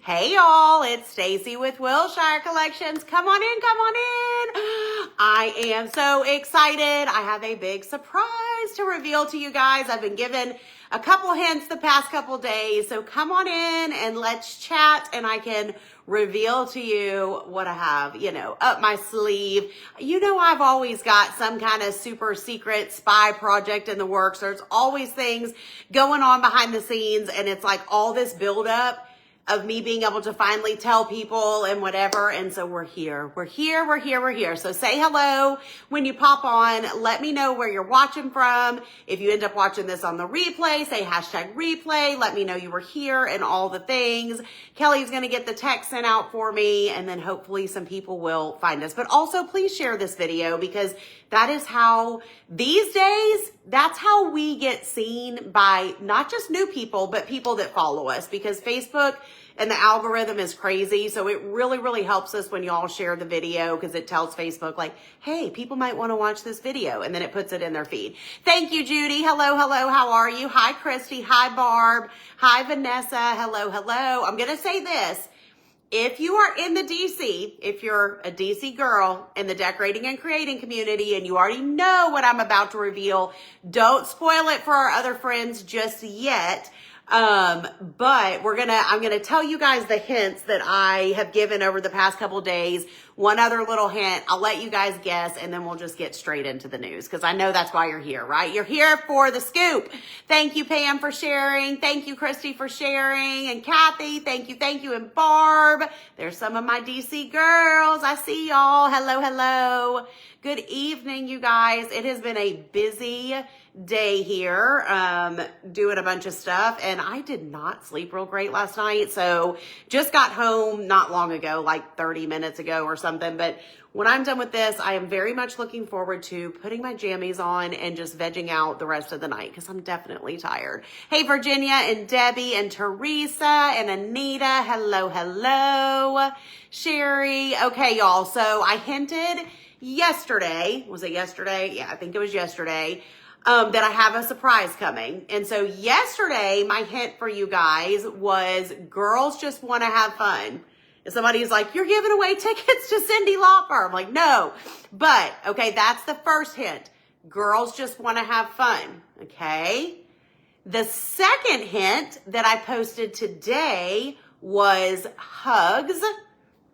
Hey y'all, it's Stacy with Wilshire Collections. Come on in, come on in. I am so excited. I have a big surprise to reveal to you guys. I've been given a couple hints the past couple days, so come on in and let's chat and I can reveal to you what I have, up my sleeve. I've always got some kind of super secret spy project in the works. There's always things going on behind the scenes, and it's like all this buildup of me being able to finally tell people and whatever. And so we're here. So say hello when you pop on. Let me know where you're watching from. If you end up watching this on the replay, say #replay. Let me know you were here and all the things. Kelly's going to get the text sent out for me, and then hopefully some people will find us. But also please share this video, because that is how these days, that's how we get seen by not just new people, but people that follow us, because Facebook and the algorithm is crazy. So it really, really helps us when y'all share the video, because it tells Facebook like, hey, people might want to watch this video, and then it puts it in their feed. Thank you, Judy. Hello. How are you? Hi, Christy. Hi, Barb. Hi, Vanessa. Hello. I'm going to say this. If you are in the DC, if you're a DC girl in the decorating and creating community and you already know what I'm about to reveal, don't spoil it for our other friends just yet. But I'm gonna tell you guys the hints that I have given over the past couple days. One other little hint, I'll let you guys guess, and then we'll just get straight into the news, because I know that's why you're here, right? You're here for the scoop. Thank you, Pam, for sharing. Thank you, Christy, for sharing. And Kathy, thank you. And Barb, there's some of my DC girls. I see y'all. Hello. Good evening, you guys. It has been a busy day here, doing a bunch of stuff, and I did not sleep real great last night. So just got home not long ago, like 30 minutes ago or something. But when I'm done with this, I am very much looking forward to putting my jammies on and just vegging out the rest of the night, because I'm definitely tired. Hey, Virginia and Debbie and Teresa and Anita. Hello. Sherry. Okay, y'all. So I hinted yesterday. Was it yesterday? Yeah, I think it was yesterday. That I have a surprise coming. And so yesterday, my hint for you guys was girls just want to have fun. And somebody's like, you're giving away tickets to Cyndi Lauper. I'm like, no. But, okay, that's the first hint. Girls just want to have fun. Okay. The second hint that I posted today was hugs.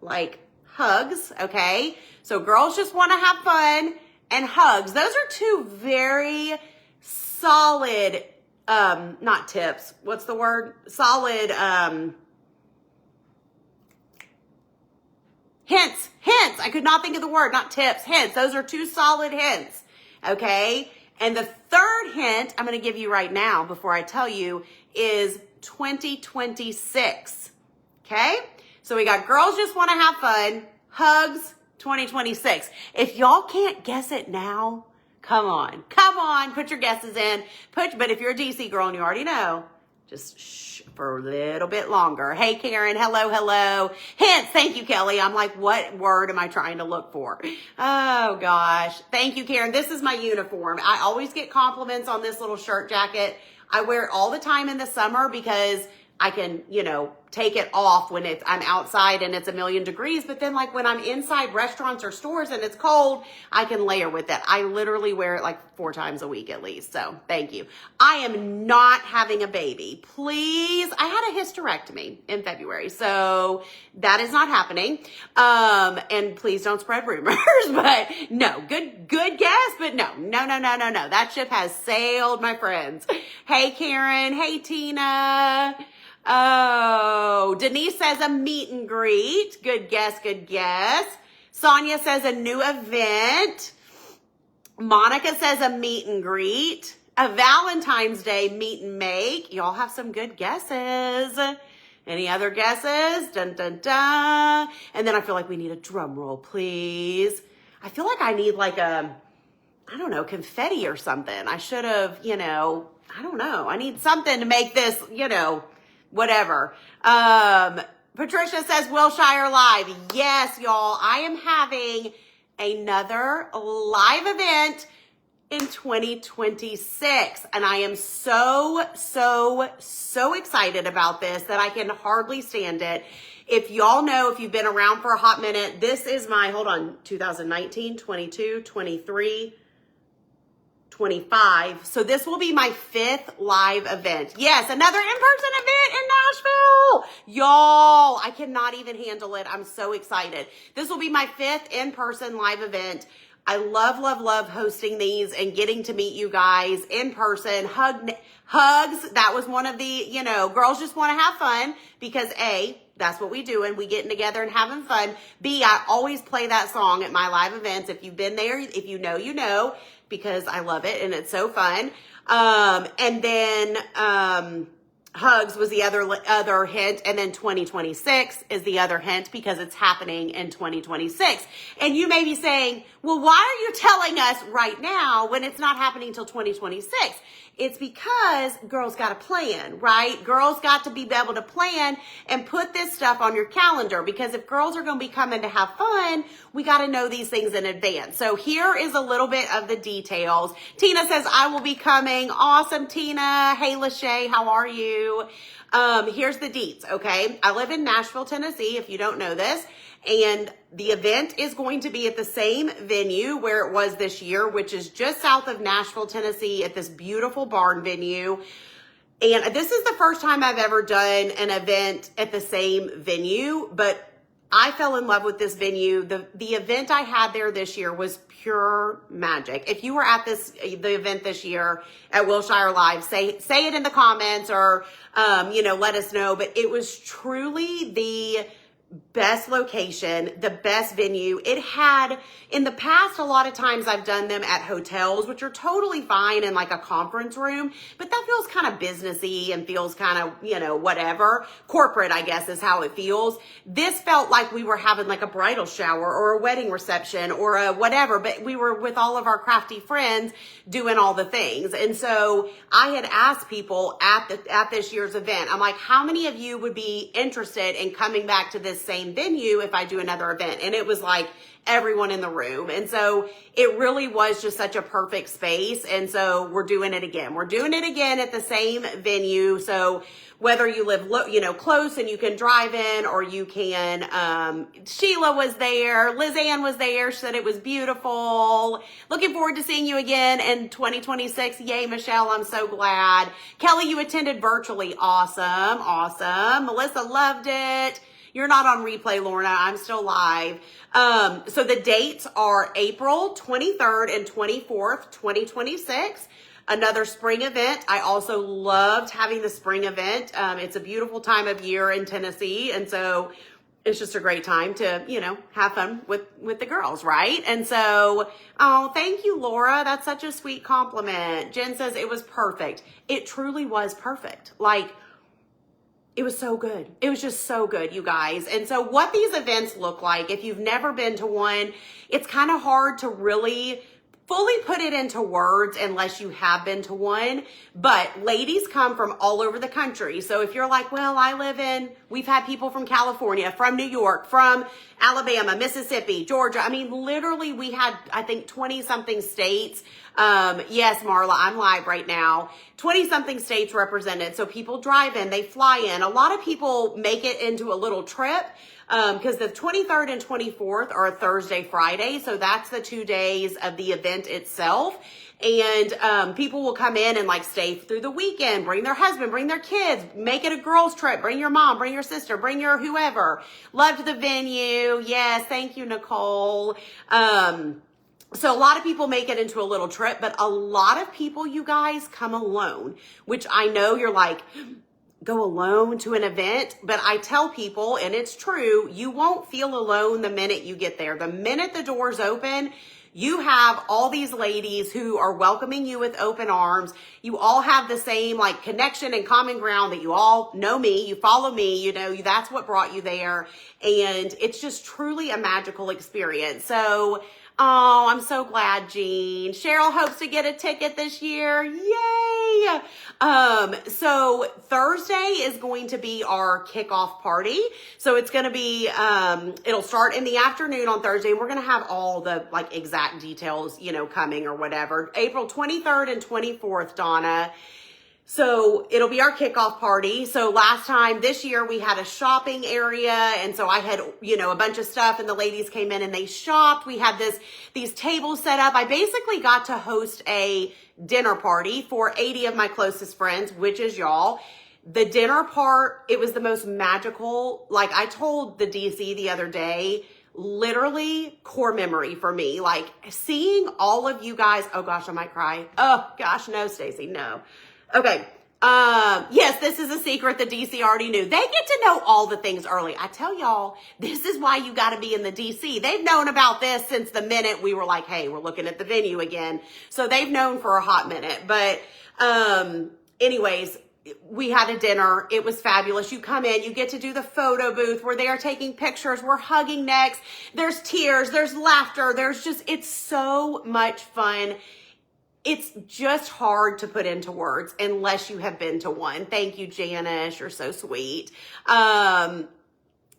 Like hugs. Okay. So girls just want to have fun and hugs. Those are two very solid, not tips. What's the word? Solid, hints. I could not think of the word, not tips, hints. Those are two solid hints. Okay. And the third hint I'm going to give you right now before I tell you is 2026. Okay. So we got girls just want to have fun, hugs, 2026. If y'all can't guess it now, come on, put your guesses in. But if you're a DC girl and you already know, just shh for a little bit longer. Hey, Karen, hello. Hints, thank you, Kelly. I'm like, what word am I trying to look for? Oh, gosh. Thank you, Karen. This is my uniform. I always get compliments on this little shirt jacket. I wear it all the time in the summer because I can, take it off when I'm outside and it's 1,000,000 degrees. But then like when I'm inside restaurants or stores and it's cold, I can layer with it. I literally wear it like 4 times a week at least. So thank you. I am not having a baby. Please. I had a hysterectomy in February. So that is not happening. And please don't spread rumors, but no, good guess, but no. That ship has sailed, my friends. Hey, Karen. Hey, Tina. Oh, Denise says a meet and greet. Good guess. Sonia says a new event. Monica says a meet and greet. A Valentine's Day meet and make. Y'all have some good guesses. Any other guesses? Dun, dun, dun. And then I feel like we need a drum roll, please. I feel like I need like confetti or something. I should have, I don't know. I need something to make this, whatever. Patricia says Wilshire Live. Yes, y'all. I am having another live event in 2026. And I am so excited about this that I can hardly stand it. If y'all know, if you've been around for a hot minute, this is my, 2019, 22, 23, 25. So this will be my 5th live event. Yes, another in-person event in Nashville. Y'all, I cannot even handle it. I'm so excited. This will be my 5th in-person live event. I love hosting these and getting to meet you guys in person. Hugs. That was one of the, girls just want to have fun because A, that's what we do, and we getting together and having fun. B, I always play that song at my live events. If you've been there, if you know, you know, because I love it and it's so fun. And then hugs was the other hint, and then 2026 is the other hint because it's happening in 2026. And you may be saying, well, why are you telling us right now when it's not happening till 2026? It's because girls got to plan, right? Girls got to be able to plan and put this stuff on your calendar, because if girls are going to be coming to have fun, we got to know these things in advance. So here is a little bit of the details. Tina says, I will be coming. Awesome, Tina. Hey, Lachey, how are you? Here's the deets, okay? I live in Nashville, Tennessee, if you don't know this. And the event is going to be at the same venue where it was this year, which is just south of Nashville, Tennessee, at this beautiful barn venue. And this is the first time I've ever done an event at the same venue, but I fell in love with this venue. The event I had there this year was pure magic. If you were at the event this year at Wilshire Live, say it in the comments, or let us know. But it was truly the best location, the best venue. It had, in the past, a lot of times I've done them at hotels, which are totally fine in like a conference room, but that feels kind of businessy and feels kind of, whatever. Corporate, I guess, is how it feels. This felt like we were having like a bridal shower or a wedding reception or a whatever, but we were with all of our crafty friends doing all the things. And so I had asked people at this year's event, I'm like, how many of you would be interested in coming back to this same venue if I do another event? And it was like everyone in the room. And so it really was just such a perfect space. And so we're doing it again. We're doing it again at the same venue. So whether you live, close and you can drive in, or you can, Sheila was there. Liz Ann was there. She said it was beautiful. Looking forward to seeing you again in 2026. Yay, Michelle. I'm so glad. Kelly, you attended virtually. Awesome. Melissa loved it. You're not on replay, Lorna. I'm still live. So the dates are April 23rd and 24th, 2026. Another spring event. I also loved having the spring event. It's a beautiful time of year in Tennessee. And so it's just a great time to, have fun with the girls, right? And so, oh, thank you, Laura. That's such a sweet compliment. Jen says it was perfect. It truly was perfect. It was so good. It was just so good, you guys. And so what these events look like, if you've never been to one, it's kind of hard to really fully put it into words unless you have been to one. But ladies come from all over the country. So if you're like, well, we've had people from California, from New York, from Alabama, Mississippi, Georgia. I mean, literally we had, I think, 20 something states. Yes, Marla, I'm live right now. 20 something states represented. So people drive in, they fly in. A lot of people make it into a little trip. Because the 23rd and 24th are a Thursday, Friday. So that's the 2 days of the event itself. And people will come in and stay through the weekend, bring their husband, bring their kids, make it a girls trip, bring your mom, bring your sister, bring your whoever. Loved the venue. Yes, thank you, Nicole. So a lot of people make it into a little trip, but a lot of people, you guys, come alone, which I know you're like, go alone to an event, but I tell people, and it's true, you won't feel alone the minute you get there. The minute the doors open, you have all these ladies who are welcoming you with open arms. You all have the same connection and common ground, that you all know me, you follow me, that's what brought you there. And it's just truly a magical experience. So Oh, I'm so glad, Jean. Cheryl hopes to get a ticket this year. Yay! So Thursday is going to be our kickoff party. So it's going to be, it'll start in the afternoon on Thursday. And we're going to have all the like exact details, coming or whatever. April 23rd and 24th, Donna. So it'll be our kickoff party. So this year we had a shopping area. And so I had, a bunch of stuff and the ladies came in and they shopped. We had these tables set up. I basically got to host a dinner party for 80 of my closest friends, which is y'all. The dinner part, it was the most magical. Like I told the DC the other day, literally core memory for me, like seeing all of you guys. Oh gosh, I might cry. Oh gosh, no, Stacy, no. Okay. Yes, this is a secret the DC already knew. They get to know all the things early. I tell y'all, this is why you got to be in the DC. They've known about this since the minute we were like, hey, we're looking at the venue again. So they've known for a hot minute. But, anyways, we had a dinner. It was fabulous. You come in, you get to do the photo booth. We're there taking pictures. We're hugging necks. There's tears. There's laughter. It's so much fun. It's just hard to put into words unless you have been to one. Thank you, Janice. You're so sweet. Thank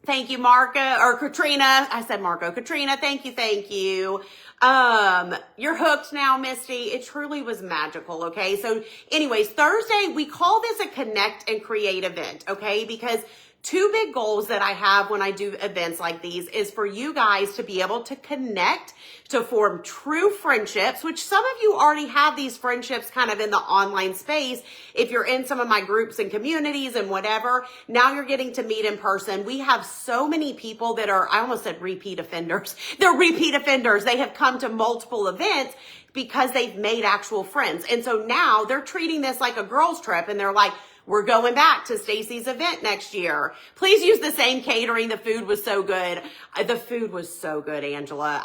you, Marco, or Katrina. I said Marco. Katrina, thank you. You're hooked now, Misty. It truly was magical, okay? So anyways, Thursday, we call this a connect and create event, okay? Because two big goals that I have when I do events like these is for you guys to be able to connect, to form true friendships, which some of you already have these friendships kind of in the online space. If you're in some of my groups and communities and whatever, now you're getting to meet in person. We have so many people that are, I almost said repeat offenders. They're repeat offenders. They have come to multiple events because they've made actual friends. And so now they're treating this like a girls' trip and they're like, we're going back to Stacy's event next year. Please use the same catering. The food was so good. The food was so good, Angela.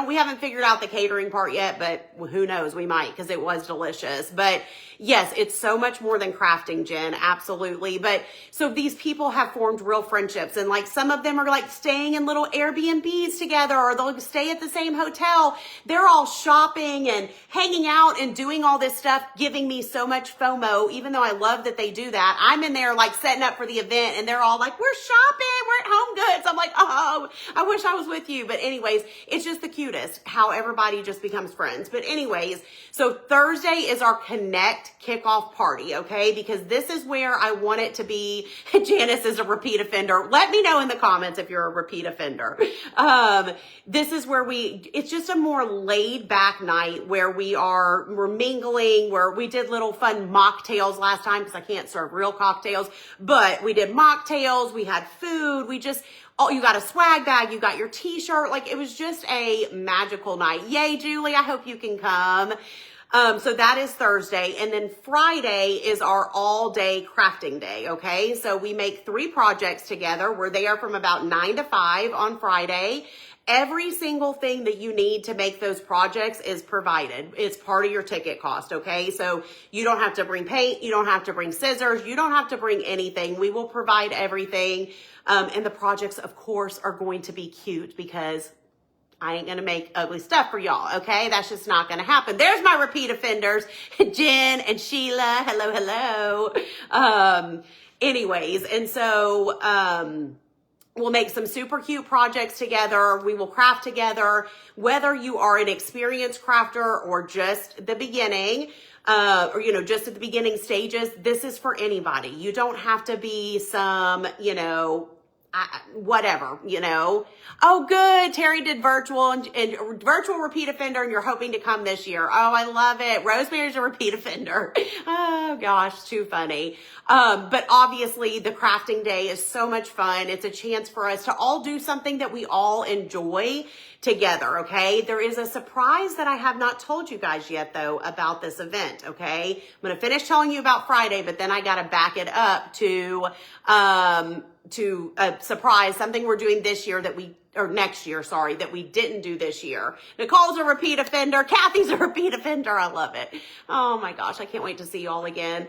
We haven't figured out the catering part yet, but who knows? We might, because it was delicious. But yes, it's so much more than crafting, Jen. Absolutely. But so these people have formed real friendships, and like some of them are like staying in little Airbnbs together, or they'll stay at the same hotel. They're all shopping and hanging out and doing all this stuff, giving me so much FOMO, even though I love that they do that. I'm in there like setting up for the event and they're all like, we're shopping, we're at Home Goods. I'm like, oh, I wish I was with you. But anyways, it's just the cutest how everybody just becomes friends. But anyways, so Thursday is our Connect kickoff party, okay? Because this is where I want it to be. Janice is a repeat offender. Let me know in the comments if you're a repeat offender. This is where it's just a more laid back night where we're mingling, where we did little fun mocktails last time because I can't serve real cocktails, but we did mocktails. We had food. You got a swag bag, you got your t-shirt. Like it was just a magical night. Yay, Julie. I hope you can come. So that is Thursday. And then Friday is our all day crafting day. Okay. So we make 3 projects together. We're there from about 9 to 5 on Friday. Every single thing that you need to make those projects is provided. It's part of your ticket cost, okay? So you don't have to bring paint. You don't have to bring scissors. You don't have to bring anything. We will provide everything. And the projects, of course, are going to be cute because I ain't going to make ugly stuff for y'all, okay? That's just not going to happen. There's my repeat offenders, Jen and Sheila. Hello. Anyways, and so, we'll make some super cute projects together. We will craft together, whether you are an experienced crafter or just the beginning, or, just at the beginning stages. This is for anybody. You don't have to be some, whatever, Oh, good. Terry did virtual and virtual repeat offender, and you're hoping to come this year. Oh, I love it. Rosemary's a repeat offender. Oh gosh, too funny. But obviously the crafting day is so much fun. It's a chance for us to all do something that we all enjoy together. Okay. There is a surprise that I have not told you guys yet though about this event. Okay. I'm going to finish telling you about Friday, but then I got to back it up to a surprise, something we're doing this year that we or next year, sorry, that we didn't do this year. Nicole's a repeat offender. Kathy's a repeat offender. I love it. Oh my gosh, I can't wait to see you all again.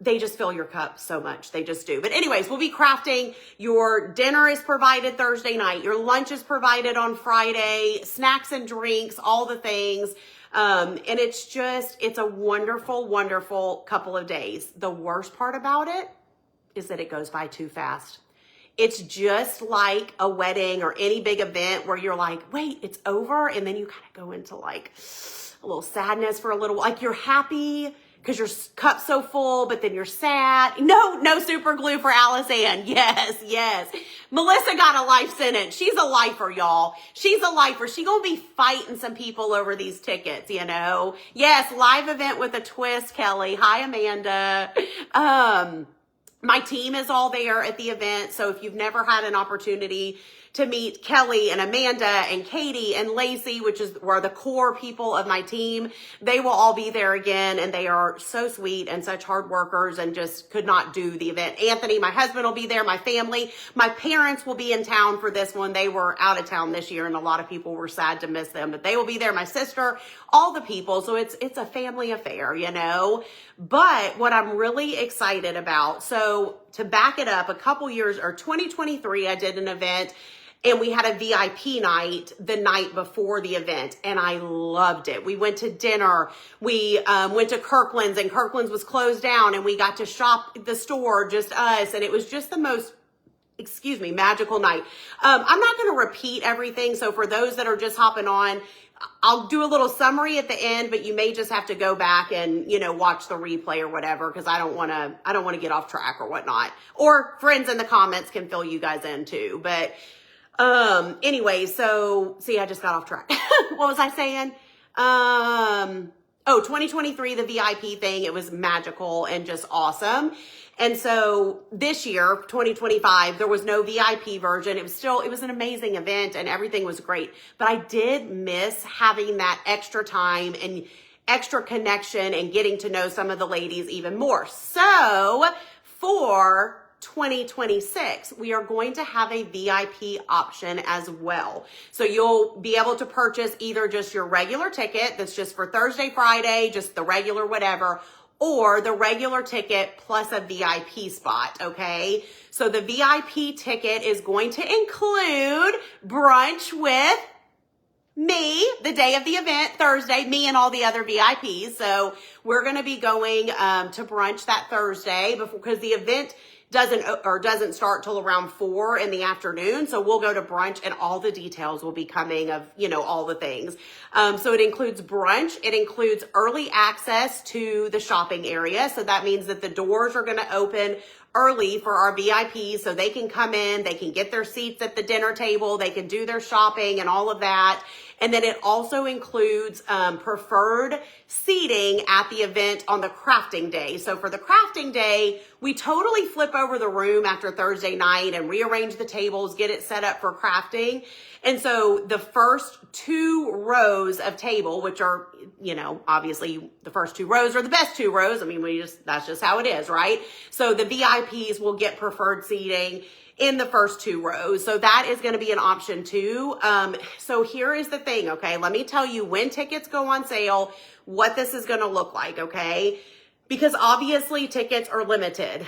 They just fill your cup so much. They just do. But anyways, we'll be crafting. Your dinner is provided Thursday night. Your lunch is provided on Friday. Snacks and drinks, all the things. And it's a wonderful, wonderful couple of days. The worst part about it is that it goes by too fast. It's just like a wedding or any big event where you're like, wait, it's over. And then you kind of go into like a little sadness for a little, like you're happy because your cup's so full, but then you're sad. No super glue for Alice Ann. Yes. Melissa got a life sentence. She's a lifer, y'all. She's a lifer. She gonna be fighting some people over these tickets, you know? Yes, live event with a twist, Kelly. Hi, Amanda. My team is all there at the event. So if you've never had an opportunity to meet Kelly and Amanda and Katie and Lacey, which are the core people of my team, they will all be there again. And they are so sweet and such hard workers and just could not do the event. Anthony, my husband, will be there. My family, my parents will be in town for this one. They were out of town this year and a lot of people were sad to miss them, but they will be there. My sister, all the people. So it's a family affair, you know. But what I'm really excited about, so to back it up, a couple years, or 2023, I did an event and we had a VIP night the night before the event and I loved it. We went to dinner. We went to Kirkland's and Kirkland's was closed down and we got to shop at the store, just us. And it was just the most, magical night. I'm not going to repeat everything. So for those that are just hopping on, I'll do a little summary at the end, but you may just have to go back and, watch the replay or whatever, because I don't want to get off track or whatnot. Or friends in the comments can fill you guys in too. But anyway, so see, I just got off track. What was I saying? 2023, the VIP thing, it was magical and just awesome. And so this year, 2025, there was no VIP version. It was an amazing event and everything was great. But I did miss having that extra time and extra connection and getting to know some of the ladies even more. So for 2026, we are going to have a VIP option as well. So you'll be able to purchase either just your regular ticket that's just for Thursday, Friday, just the regular whatever, or the regular ticket plus a VIP spot, okay? So the VIP ticket is going to include brunch with me the day of the event, Thursday, me and all the other VIPs. So we're going to be going to brunch that Thursday because the event doesn't start till around 4 in the afternoon. So we'll go to brunch and all the details will be coming of, all the things. So it includes brunch. It includes early access to the shopping area. So that means that the doors are going to open early for our VIPs so they can come in, they can get their seats at the dinner table, they can do their shopping and all of that. And then it also includes preferred seating at the event on the crafting day. So for the crafting day, we totally flip over the room after Thursday night and rearrange the tables, get it set up for crafting. And so the first 2 rows of table, which are, obviously the first 2 rows are the best 2 rows. I mean, that's just how it is, right? So the VIPs will get preferred seating in the first 2 rows. So that is going to be an option too. So here is the thing, okay? Let me tell you when tickets go on sale, what this is going to look like, okay? Because obviously tickets are limited.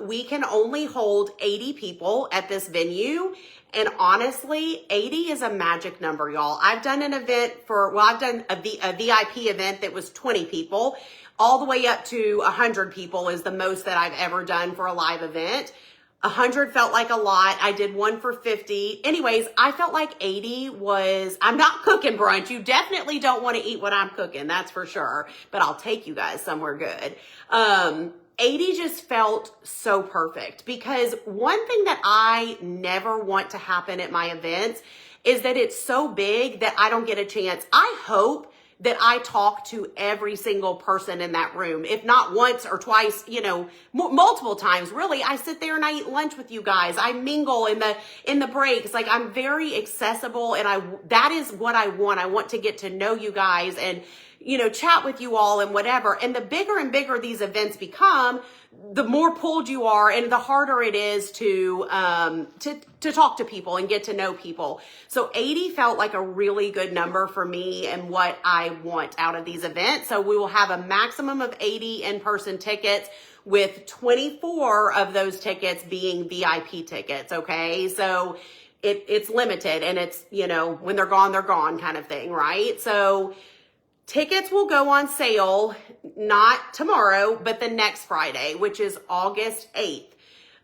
We can only hold 80 people at this venue. And honestly, 80 is a magic number, y'all. I've done an event I've done a VIP event that was 20 people. All the way up to 100 people is the most that I've ever done for a live event. 100 felt like a lot. I did one for 50. Anyways, I felt like 80 I'm not cooking brunch. You definitely don't want to eat what I'm cooking. That's for sure. But I'll take you guys somewhere good. 80 just felt so perfect because one thing that I never want to happen at my events is that it's so big that I don't get a chance. I hope that I talk to every single person in that room, if not once or twice, multiple times. Really, I sit there and I eat lunch with you guys. I mingle in the breaks. Like I'm very accessible and that is what I want. I want to get to know you guys and chat with you all and whatever. And the bigger and bigger these events become, the more pulled you are and the harder it is to talk to people and get to know people. So 80 felt like a really good number for me and what I want out of these events. So we will have a maximum of 80 in-person tickets, with 24 of those tickets being VIP tickets. Okay. So it's limited, and it's, when they're gone kind of thing. Right. So tickets will go on sale, not tomorrow, but the next Friday, which is August 8th,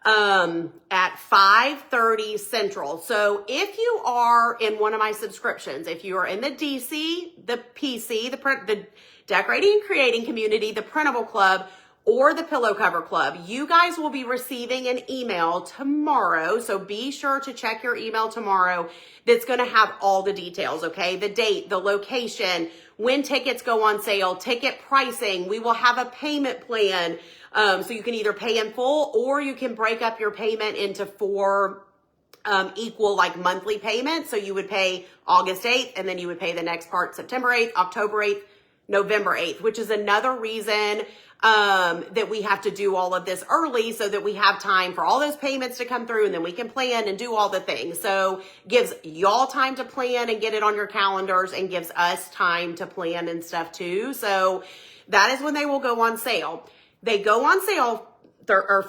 at 5:30 Central. So if you are in one of my subscriptions, if you are in the DC, the PC, the Decorating and Creating Community, the Printable Club, or the Pillow Cover Club, you guys will be receiving an email tomorrow. So be sure to check your email tomorrow. That's going to have all the details, okay? The date, the location, when tickets go on sale, ticket pricing. We will have a payment plan. So you can either pay in full, or you can break up your payment into 4 equal monthly payments. So you would pay August 8th, and then you would pay the next part September 8th, October 8th, November 8th, which is another reason that we have to do all of this early, so that we have time for all those payments to come through, and then we can plan and do all the things. So gives y'all time to plan and get it on your calendars, and gives us time to plan and stuff too. So that is when they will go on sale. They go on sale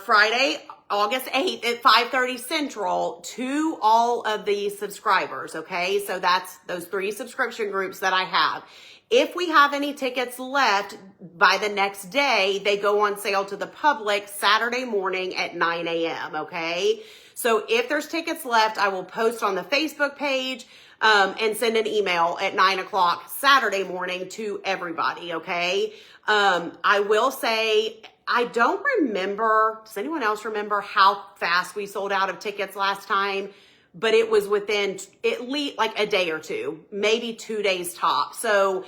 Friday, August 8th at 5:30 Central to all of the subscribers. Okay. So that's those 3 subscription groups that I have. If we have any tickets left by the next day, they go on sale to the public Saturday morning at 9 a.m. Okay. So if there's tickets left, I will post on the Facebook page, and send an email at 9 o'clock Saturday morning to everybody. Okay. I will say, I don't remember, does anyone else remember how fast we sold out of tickets last time? But it was within at least a day or two, maybe 2 days top. So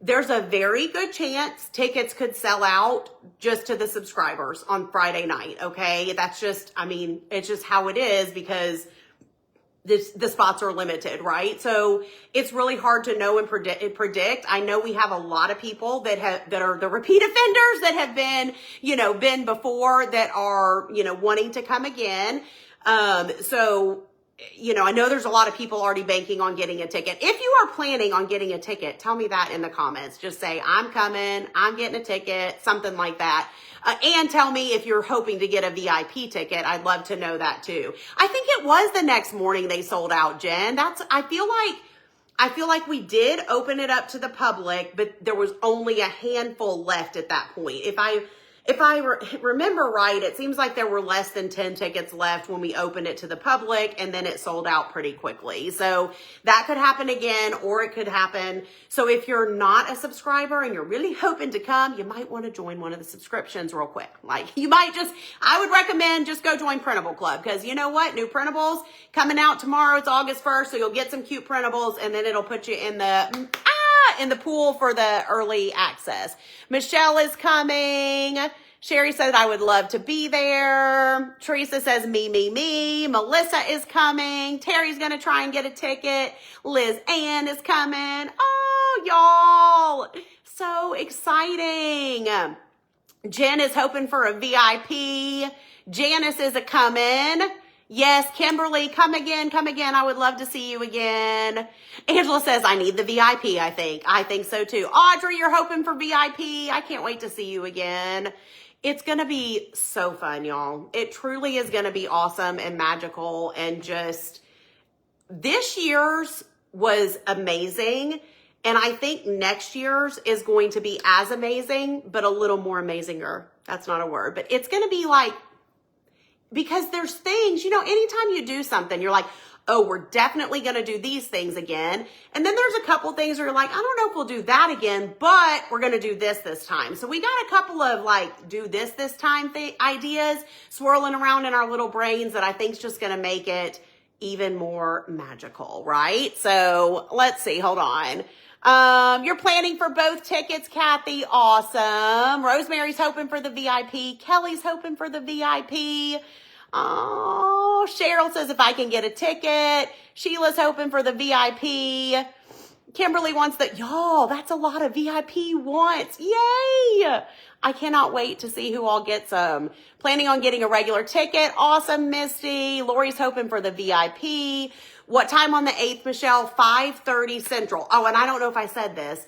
there's a very good chance tickets could sell out just to the subscribers on Friday night. Okay. That's just, it's just how it is, because the spots are limited, right? So it's really hard to know and predict. I know we have a lot of people that are the repeat offenders that have been before, that are, wanting to come again. So I know there's a lot of people already banking on getting a ticket. If you are planning on getting a ticket, tell me that in the comments. Just say, I'm coming, I'm getting a ticket, something like that. And tell me if you're hoping to get a VIP ticket. I'd love to know that too. I think it was the next morning they sold out, Jen. I feel like we did open it up to the public, but there was only a handful left at that point. If I remember right, it seems like there were less than 10 tickets left when we opened it to the public, and then it sold out pretty quickly. So that could happen again, or it could happen. So if you're not a subscriber and you're really hoping to come, you might want to join one of the subscriptions real quick. I would recommend just go join Printable Club, because you know what? New printables coming out tomorrow. It's August 1st. So you'll get some cute printables, and then it'll put you in the pool for the early access. Michelle is coming. Sherry said, I would love to be there. Teresa says, me. Melissa is coming. Terry's going to try and get a ticket. Liz Ann is coming. Oh, y'all. So exciting. Jen is hoping for a VIP. Janice is a coming. Yes, Kimberly, come again. I would love to see you again. Angela says, I need the VIP, I think. I think so too. Audrey, you're hoping for VIP. I can't wait to see you again. It's going to be so fun, y'all. It truly is going to be awesome and magical. And just this year's was amazing. And I think next year's is going to be as amazing, but a little more amazinger. That's not a word, but it's going to be because there's things, anytime you do something, you're like, oh, we're definitely going to do these things again. And then there's a couple things where you're like, I don't know if we'll do that again, but we're going to do this time. So we got a couple of do this time ideas swirling around in our little brains that I think is just going to make it even more magical, right? So let's see, hold on. You're planning for both tickets, Kathy. Awesome. Rosemary's hoping for the VIP. Kelly's hoping for the VIP. Oh, Cheryl says if I can get a ticket. Sheila's hoping for the VIP. Kimberly wants that. Y'all, that's a lot of VIP wants. Yay! I cannot wait to see who all gets them. Planning on getting a regular ticket. Awesome, Misty. Lori's hoping for the VIP. What time on the 8th, Michelle? 5:30 Central. Oh, and I don't know if I said this.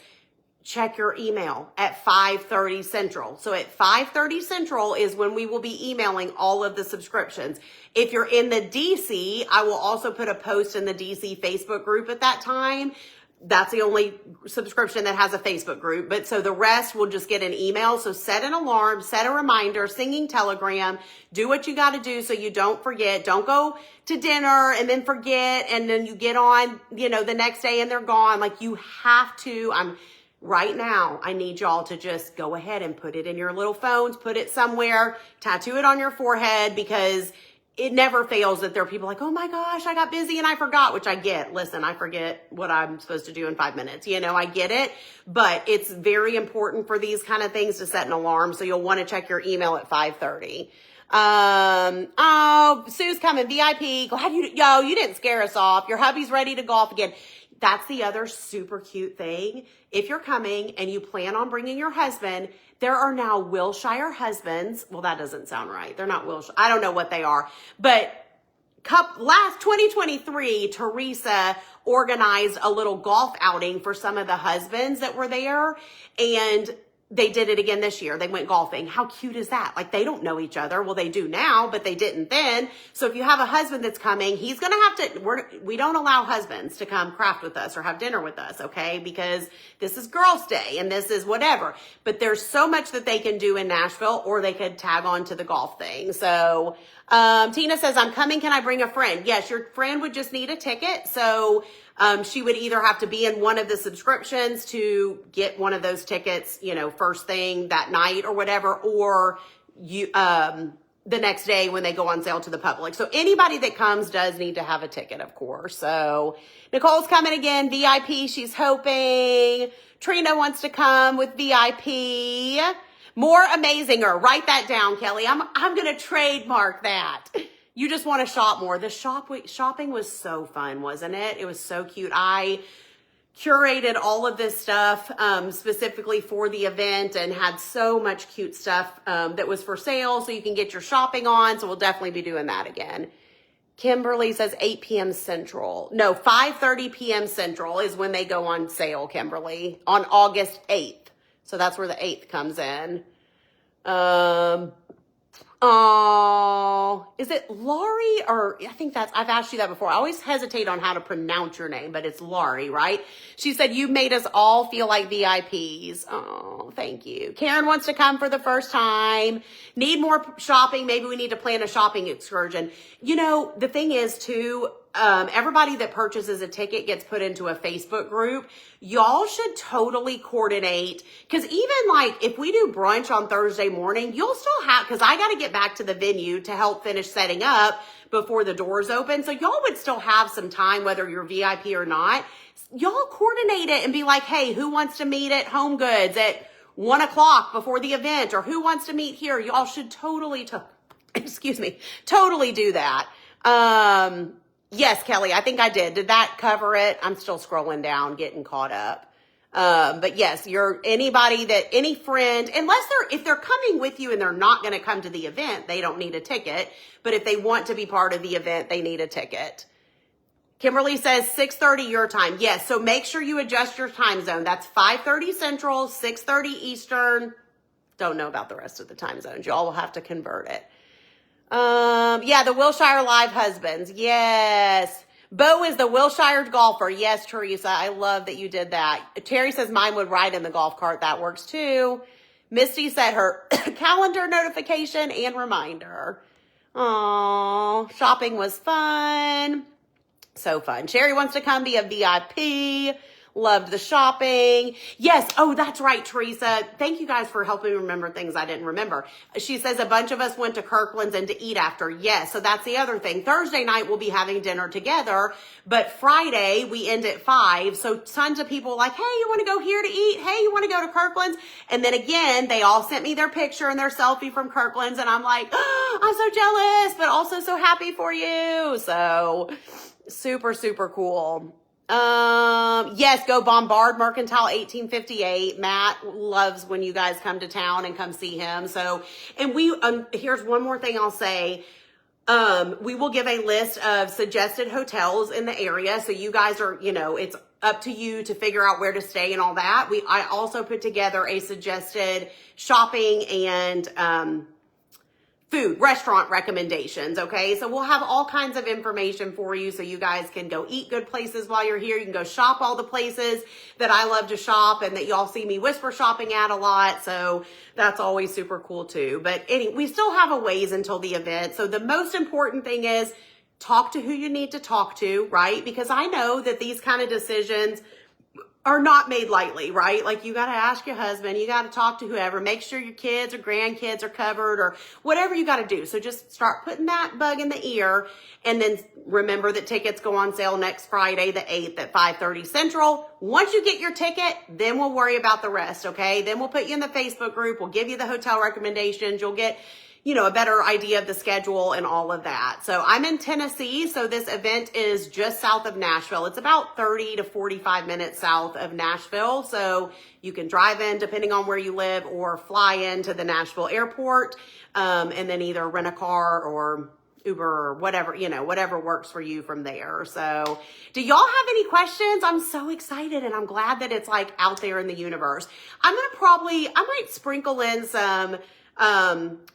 Check your email at 5:30 Central. So at 5:30 Central is when we will be emailing all of the subscriptions. If you're in the DC, I will also put a post in the DC Facebook group at that time. That's the only subscription that has a Facebook group. But so the rest will just get an email. So set an alarm, set a reminder, singing telegram, do what you got to do so you don't forget. Don't go to dinner and then forget. And then you get on, the next day and they're gone. Like you have to, right now, I need y'all to just go ahead and put it in your little phones, put it somewhere, tattoo it on your forehead, because it never fails that there are people like, oh my gosh, I got busy and I forgot, which I get. Listen, I forget what I'm supposed to do in 5 minutes. I get it, but it's very important for these kind of things to set an alarm. So you'll want to check your email at 5:30. Oh, Sue's coming, VIP. Glad you didn't scare us off. Your hubby's ready to golf again. That's the other super cute thing. If you're coming and you plan on bringing your husband, there are now Wilshire husbands. Well, that doesn't sound right. They're not Wilshire. I don't know what they are. But last 2023, Teresa organized a little golf outing for some of the husbands that were there. And they did it again this year. They went golfing. How cute is that? Like, they don't know each other. Well, they do now, but they didn't then. So if you have a husband that's coming, he's going to have to, we don't allow husbands to come craft with us or have dinner with us, okay? Because this is girls' day and this is whatever. But there's so much that they can do in Nashville, or they could tag on to the golf thing. So, Tina says, I'm coming. Can I bring a friend? Yes, your friend would just need a ticket. So, she would either have to be in one of the subscriptions to get one of those tickets, first thing that night or whatever, or the next day when they go on sale to the public. So anybody that comes does need to have a ticket, of course. So Nicole's coming again, VIP. She's hoping. Trina wants to come with VIP. More amazinger. Write that down, Kelly. I'm going to trademark that. You just want to shop more. The shopping was so fun, wasn't it? It was so cute. I curated all of this stuff specifically for the event and had so much cute stuff that was for sale, so you can get your shopping on. So we'll definitely be doing that again. Kimberly says 8 p.m. Central. No, 5:30 p.m. Central is when they go on sale, Kimberly, on August 8th. So that's where the 8th comes in. Oh, is it Laurie? Or I think I've asked you that before. I always hesitate on how to pronounce your name, but it's Laurie, right? She said, you made us all feel like VIPs. Oh, thank you. Karen wants to come for the first time. Need more shopping. Maybe we need to plan a shopping excursion. The thing is too, everybody that purchases a ticket gets put into a Facebook group. Y'all should totally coordinate, because even like if we do brunch on Thursday morning, you'll still have, because I got to get back to the venue to help finish setting up before the doors open. So y'all would still have some time, whether you're VIP or not. Y'all coordinate it and be like, hey, who wants to meet at Home Goods at 1 o'clock before the event, or who wants to meet here? Y'all should totally do that. Yes, Kelly, I think I did. Did that cover it? I'm still scrolling down, getting caught up. But yes, any friend, if they're coming with you and they're not going to come to the event, they don't need a ticket. But if they want to be part of the event, they need a ticket. Kimberly says 6:30 your time. Yes, so make sure you adjust your time zone. That's 5:30 Central, 6:30 Eastern. Don't know about the rest of the time zones. Y'all will have to convert it. Yeah, the Wilshire Live husbands. Yes. Bo is the Wilshire golfer. Yes, Teresa. I love that you did that. Terry says mine would ride in the golf cart. That works too. Misty set her calendar notification and reminder. Oh, shopping was fun. So fun. Sherry wants to come be a VIP. Loved the shopping. Yes. Oh, that's right, Teresa. Thank you guys for helping me remember things I didn't remember. She says a bunch of us went to Kirkland's and to eat after. Yes. So that's the other thing. Thursday night, we'll be having dinner together, but Friday we end at 5. So tons of people like, hey, you want to go here to eat? Hey, you want to go to Kirkland's? And then again, they all sent me their picture and their selfie from Kirkland's. And I'm like, oh, I'm so jealous, but also so happy for you. So super, super cool. Yes, go bombard Mercantile 1858. Matt loves when you guys come to town and come see him. So, and here's one more thing I'll say. We will give a list of suggested hotels in the area. So you guys are, it's up to you to figure out where to stay and all that. I also put together a suggested shopping and, food, restaurant recommendations, okay? So we'll have all kinds of information for you so you guys can go eat good places while you're here. You can go shop all the places that I love to shop and that y'all see me whisper shopping at a lot. So that's always super cool too. But anyway, we still have a ways until the event. So the most important thing is talk to who you need to talk to, right? Because I know that these kind of decisions are not made lightly, right? Like you got to ask your husband, you got to talk to whoever, make sure your kids or grandkids are covered or whatever you got to do. So just start putting that bug in the ear. And then remember that tickets go on sale next Friday, the 8th at 5:30 Central. Once you get your ticket, then we'll worry about the rest. Okay. Then we'll put you in the Facebook group. We'll give you the hotel recommendations. You'll get a better idea of the schedule and all of that. So I'm in Tennessee. So this event is just south of Nashville. It's about 30 to 45 minutes south of Nashville. So you can drive in depending on where you live or fly into the Nashville airport. And then either rent a car or Uber or whatever, whatever works for you from there. So do y'all have any questions? I'm so excited and I'm glad that it's like out there in the universe. I might sprinkle in some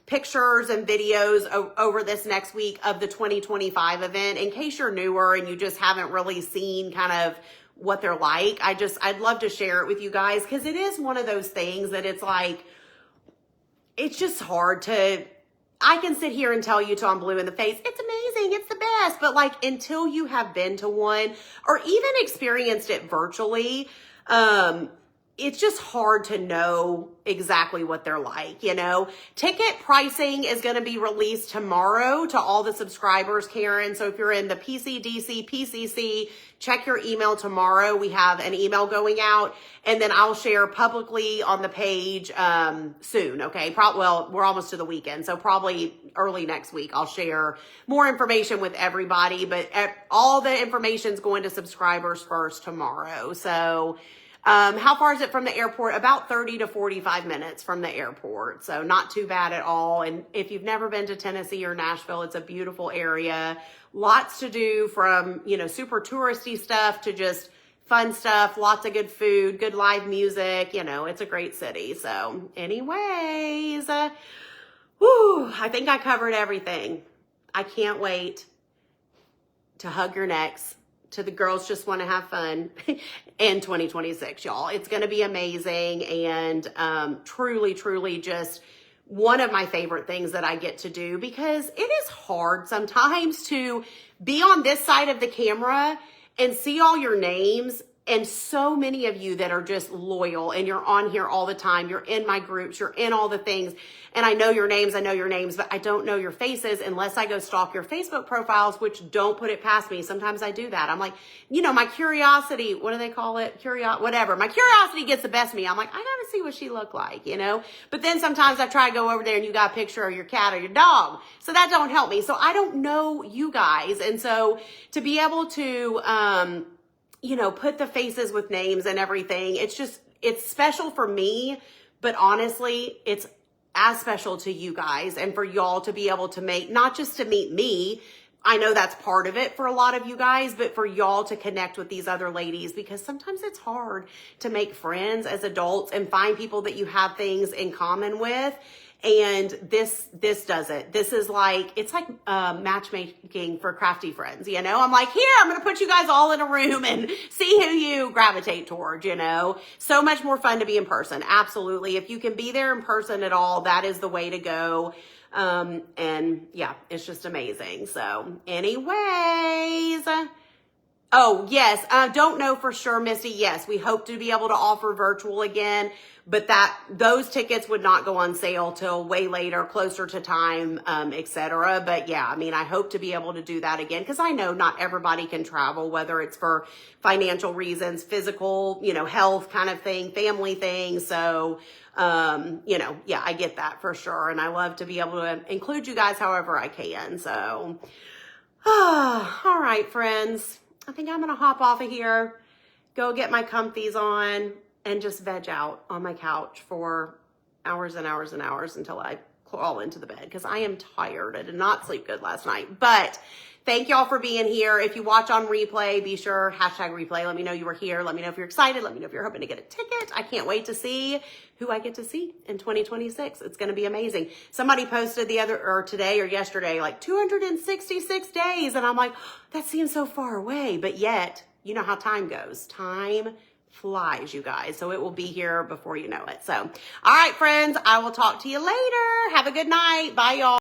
pictures and videos over this next week of the 2025 event in case you're newer and you just haven't really seen kind of what they're like. I'd love to share it with you guys because it is one of those things that it's like, it's just hard I can sit here and tell you till I'm blue in the face, it's amazing, it's the best, but like until you have been to one or even experienced it virtually, it's just hard to know exactly what they're like, Ticket pricing is going to be released tomorrow to all the subscribers, Karen. So if you're in the PCDC, PCC, check your email tomorrow. We have an email going out and then I'll share publicly on the page soon, okay? We're almost to the weekend, so probably early next week I'll share more information with everybody, but all the information's going to subscribers first tomorrow. So how far is it from the airport? About 30 to 45 minutes from the airport. So not too bad at all. And if you've never been to Tennessee or Nashville, it's a beautiful area. Lots to do from, super touristy stuff to just fun stuff. Lots of good food, good live music. It's a great city. So anyways, I think I covered everything. I can't wait to hug your necks. To the girls just want to have fun in 2026, y'all. It's going to be amazing and truly, truly just one of my favorite things that I get to do because it is hard sometimes to be on this side of the camera and see all your names and so many of you that are just loyal and you're on here all the time. You're in my groups, you're in all the things. And I know your names, but I don't know your faces unless I go stalk your Facebook profiles, which don't put it past me. Sometimes I do that. I'm like, my curiosity, what do they call it? Whatever. My curiosity gets the best of me. I'm like, I gotta see what she looked like, But then sometimes I try to go over there and you got a picture of your cat or your dog. So that don't help me. So I don't know you guys. And so to be able to, put the faces with names and everything. It's special for me, but honestly, it's as special to you guys and for y'all to be able to not just to meet me. I know that's part of it for a lot of you guys, but for y'all to connect with these other ladies because sometimes it's hard to make friends as adults and find people that you have things in common with. And this does it. This is like, it's like matchmaking for crafty friends, I'm like, here, I'm going to put you guys all in a room and see who you gravitate toward, So much more fun to be in person. Absolutely. If you can be there in person at all, that is the way to go. And yeah, it's just amazing. So anyways, oh, yes. Don't know for sure, Misty. Yes, we hope to be able to offer virtual again, but those tickets would not go on sale till way later, closer to time, etc. But yeah, I hope to be able to do that again because I know not everybody can travel, whether it's for financial reasons, physical, health kind of thing, family thing. So, yeah, I get that for sure. And I love to be able to include you guys however I can. So, all right, friends. I think I'm going to hop off of here, go get my comfies on, and just veg out on my couch for hours and hours and hours until I crawl into the bed because I am tired. I did not sleep good last night. But thank y'all for being here. If you watch on replay, be sure, #replay. Let me know you were here. Let me know if you're excited. Let me know if you're hoping to get a ticket. I can't wait to see who I get to see in 2026. It's going to be amazing. Somebody posted today or yesterday, like 266 days. And I'm like, that seems so far away. But yet, you know how time goes. Time flies, you guys. So it will be here before you know it. So, all right, friends, I will talk to you later. Have a good night. Bye, y'all.